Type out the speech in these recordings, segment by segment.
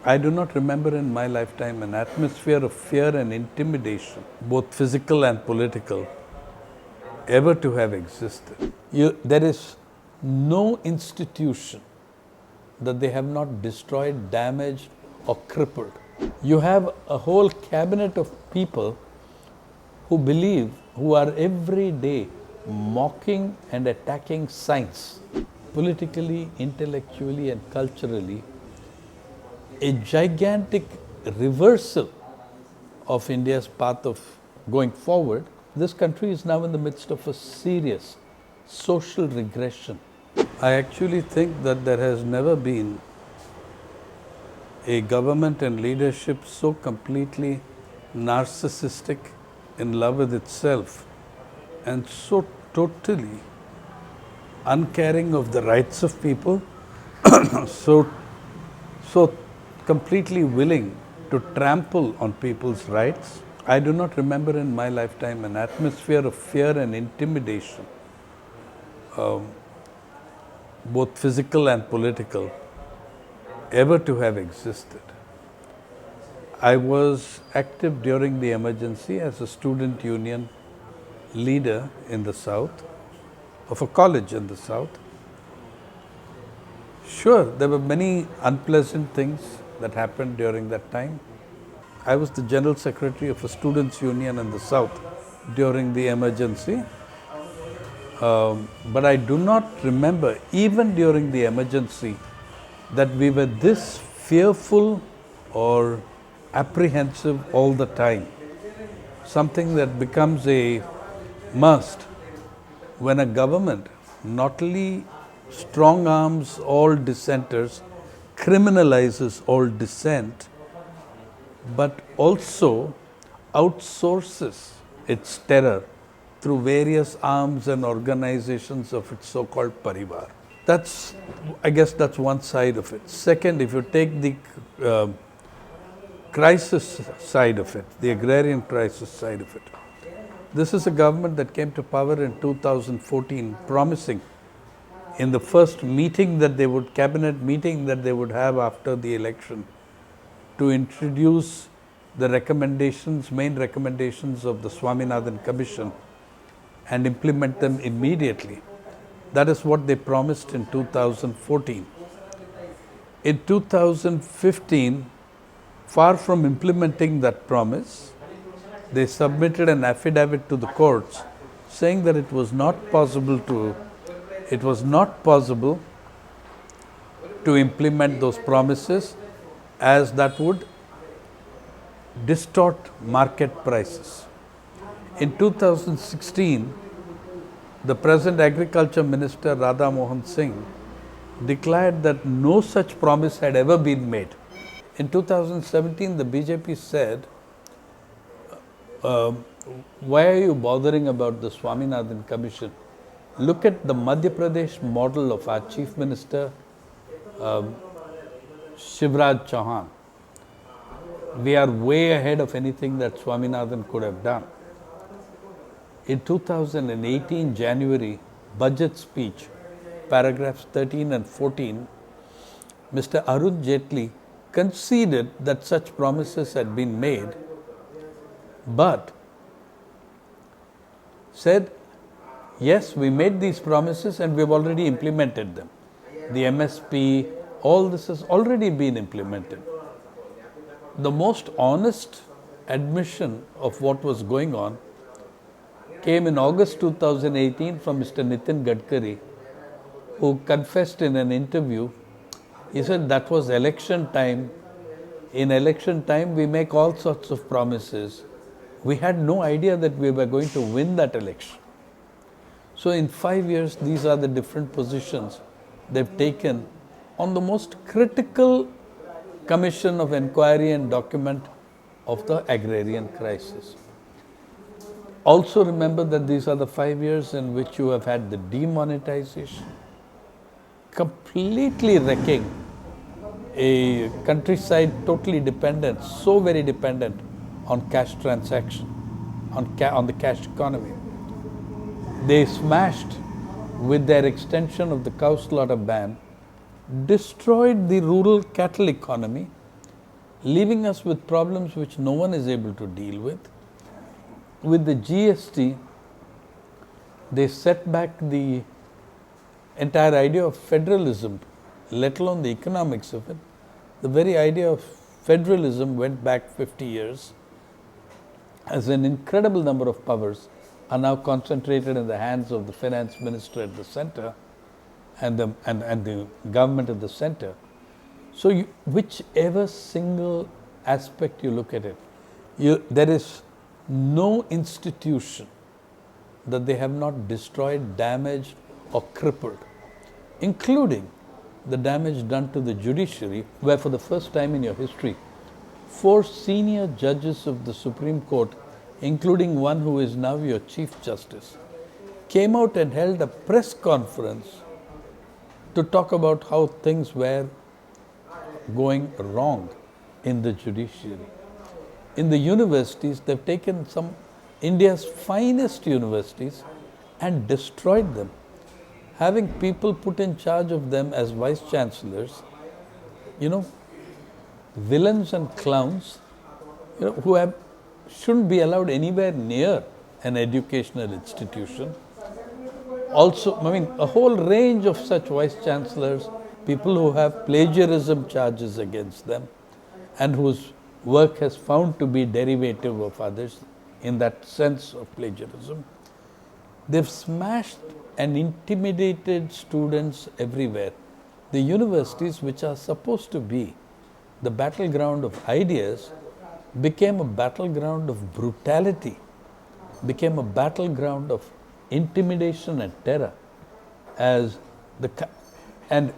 I do not remember in my lifetime an atmosphere of fear and intimidation, both physical and political, ever to have existed. There is no institution that they have not destroyed, damaged, or crippled. You have a whole cabinet of people who are every day mocking and attacking science, politically, intellectually, and culturally. A gigantic reversal of India's path of going forward. This country is now in the midst of a serious social regression. I actually think that there has never been a government and leadership so completely narcissistic, in love with itself, and so totally uncaring of the rights of people, so completely willing to trample on people's rights. I do not remember in my lifetime an atmosphere of fear and intimidation, both physical and political, ever to have existed. I was active during the emergency as a student union leader in the South, of a college in the South. Sure, there were many unpleasant things that happened during that time. I was the general secretary of a students' union in the South during the emergency. But I do not remember, even during the emergency, that we were this fearful or apprehensive all the time. Something that becomes a must when a government not only strong arms all dissenters, criminalizes all dissent, but also outsources its terror through various arms and organizations of its so-called parivar. I guess that's one side of it. Second, if you take the crisis side of it, the agrarian crisis side of it, this is a government that came to power in 2014 promising in the first meeting that they would, cabinet meeting that they would have after the election, to introduce the recommendations, main recommendations of the Swaminathan Commission and implement them immediately. That is what they promised in 2014. In 2015, far from implementing that promise, they submitted an affidavit to the courts saying that it was not possible to implement those promises, as that would distort market prices. In 2016, the present Agriculture Minister Radha Mohan Singh declared that no such promise had ever been made. In 2017, the BJP said, why are you bothering about the Swaminathan Commission? Look at the Madhya Pradesh model of our Chief Minister, Shivraj Chauhan. We are way ahead of anything that Swaminathan could have done. In 2018 January budget speech, paragraphs 13 and 14, Mr. Arun Jaitley conceded that such promises had been made, but said, yes, we made these promises and we have already implemented them. The MSP, all this has already been implemented. The most honest admission of what was going on came in August 2018 from Mr. Nitin Gadkari, who confessed in an interview. He said that was election time. In election time, we make all sorts of promises. We had no idea that we were going to win that election. So in 5 years, these are the different positions they've taken on the most critical commission of inquiry and document of the agrarian crisis. Also remember that these are the 5 years in which you have had the demonetization, completely wrecking a countryside totally dependent, so very dependent on cash transaction, on the cash economy. They smashed, with their extension of the cow slaughter ban, destroyed the rural cattle economy leaving us with problems which no one is able to deal with. With the GST, they set back the entire idea of federalism, let alone the economics of it. The very idea of federalism went back 50 years, as an incredible number of powers are now concentrated in the hands of the finance minister at the center and the government at the center. So whichever single aspect you look at it, there is no institution that they have not destroyed, damaged or crippled, including the damage done to the judiciary, where for the first time in your history, 4 senior judges of the Supreme Court, including one who is now your Chief Justice, came out and held a press conference to talk about how things were going wrong in the judiciary. In the universities, they've taken some India's finest universities and destroyed them, having people put in charge of them as vice chancellors, villains and clowns, who shouldn't be allowed anywhere near an educational institution. Also, a whole range of such vice chancellors, people who have plagiarism charges against them and whose work has found to be derivative of others in that sense of plagiarism. They've smashed and intimidated students everywhere. The universities, which are supposed to be the battleground of ideas, became a battleground of brutality, became a battleground of intimidation and terror, and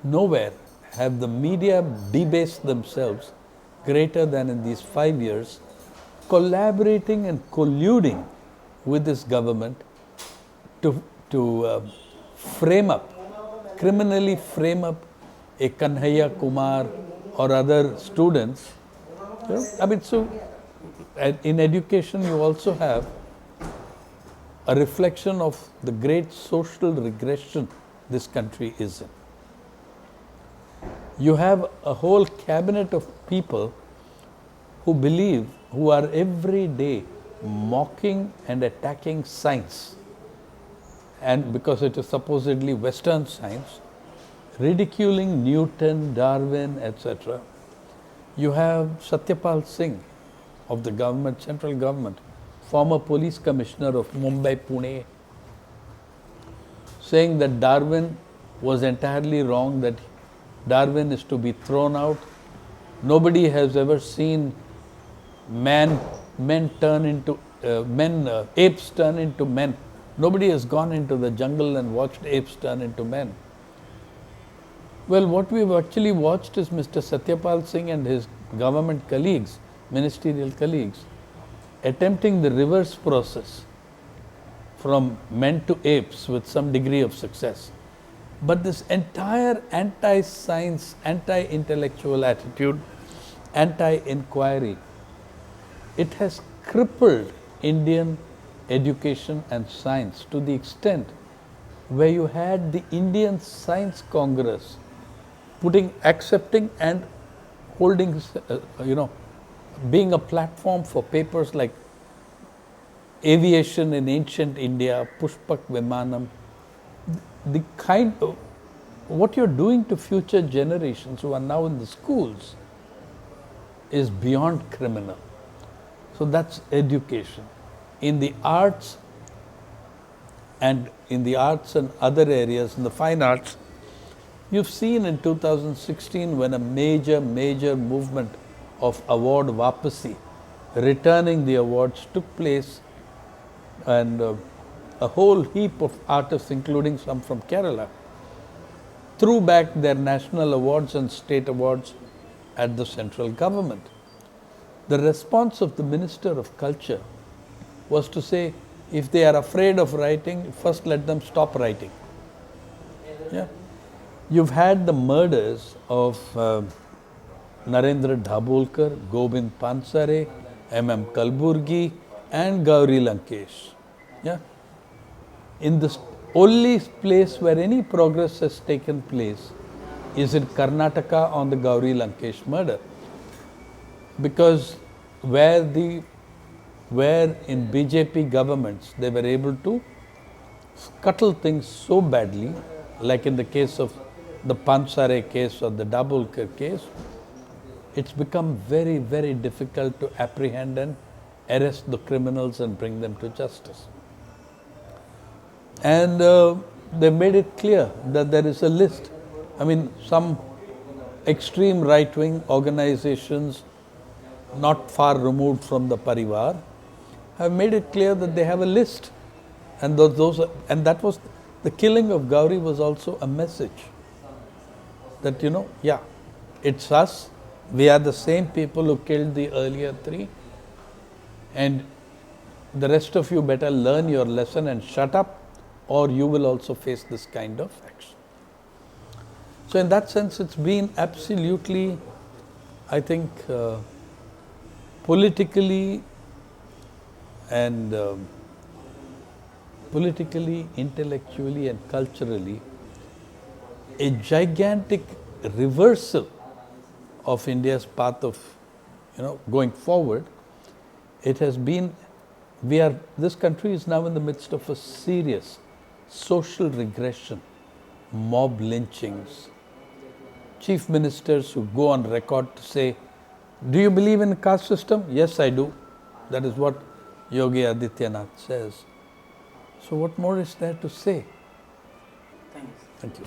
nowhere have the media debased themselves greater than in these 5 years, collaborating and colluding with this government to criminally frame up a Kanhaiya Kumar or other students. So in education you also have a reflection of the great social regression this country is in. You have a whole cabinet of people who are every day mocking and attacking science, and because it is supposedly Western science, ridiculing Newton, Darwin, etc. You have Satyapal Singh of the government, central government, former police commissioner of Mumbai, Pune, saying that Darwin was entirely wrong, that Darwin is to be thrown out. Nobody has ever seen apes turn into men. Nobody has gone into the jungle and watched apes turn into men. Well, what we've actually watched is Mr. Satyapal Singh and his government colleagues, ministerial colleagues, attempting the reverse process from men to apes with some degree of success. But this entire anti-science, anti-intellectual attitude, anti-inquiry, it has crippled Indian education and science to the extent where you had the Indian Science Congress accepting and holding, being a platform for papers like Aviation in Ancient India, Pushpak Vimanam. The kind of what you're doing to future generations who are now in the schools is beyond criminal. So that's education. In the arts and other areas, in the fine arts, you've seen in 2016 when a major movement of award vapasi, returning the awards, took place, and a whole heap of artists, including some from Kerala, threw back their national awards and state awards at the central government. The response of the Minister of Culture was to say, if they are afraid of writing, first let them stop writing. Yeah. You've had the murders of Narendra Dhabholkar, Gobind Pansare, M.M. Kalburgi, and Gauri Lankesh. Yeah. In the only place where any progress has taken place is in Karnataka on the Gauri Lankesh murder. because where in BJP governments they were able to scuttle things so badly, like in the case of the Pansare case or the Dabholkar case, it's become very, very difficult to apprehend and arrest the criminals and bring them to justice. And they made it clear that there is a list. I mean, some extreme right-wing organizations not far removed from the Parivar have made it clear that they have a list. And and that was, the killing of Gauri was also a message that, yeah, it's us, we are the same people who killed the earlier three, and the rest of you better learn your lesson and shut up, or you will also face this kind of action. So in that sense, it's been absolutely, I think, politically, intellectually and culturally, a gigantic reversal of India's path of, going forward. It has been, this country is now in the midst of a serious social regression, mob lynchings, chief ministers who go on record to say, do you believe in caste system? Yes, I do. That is what Yogi Adityanath says. So what more is there to say? Thanks. Thank you.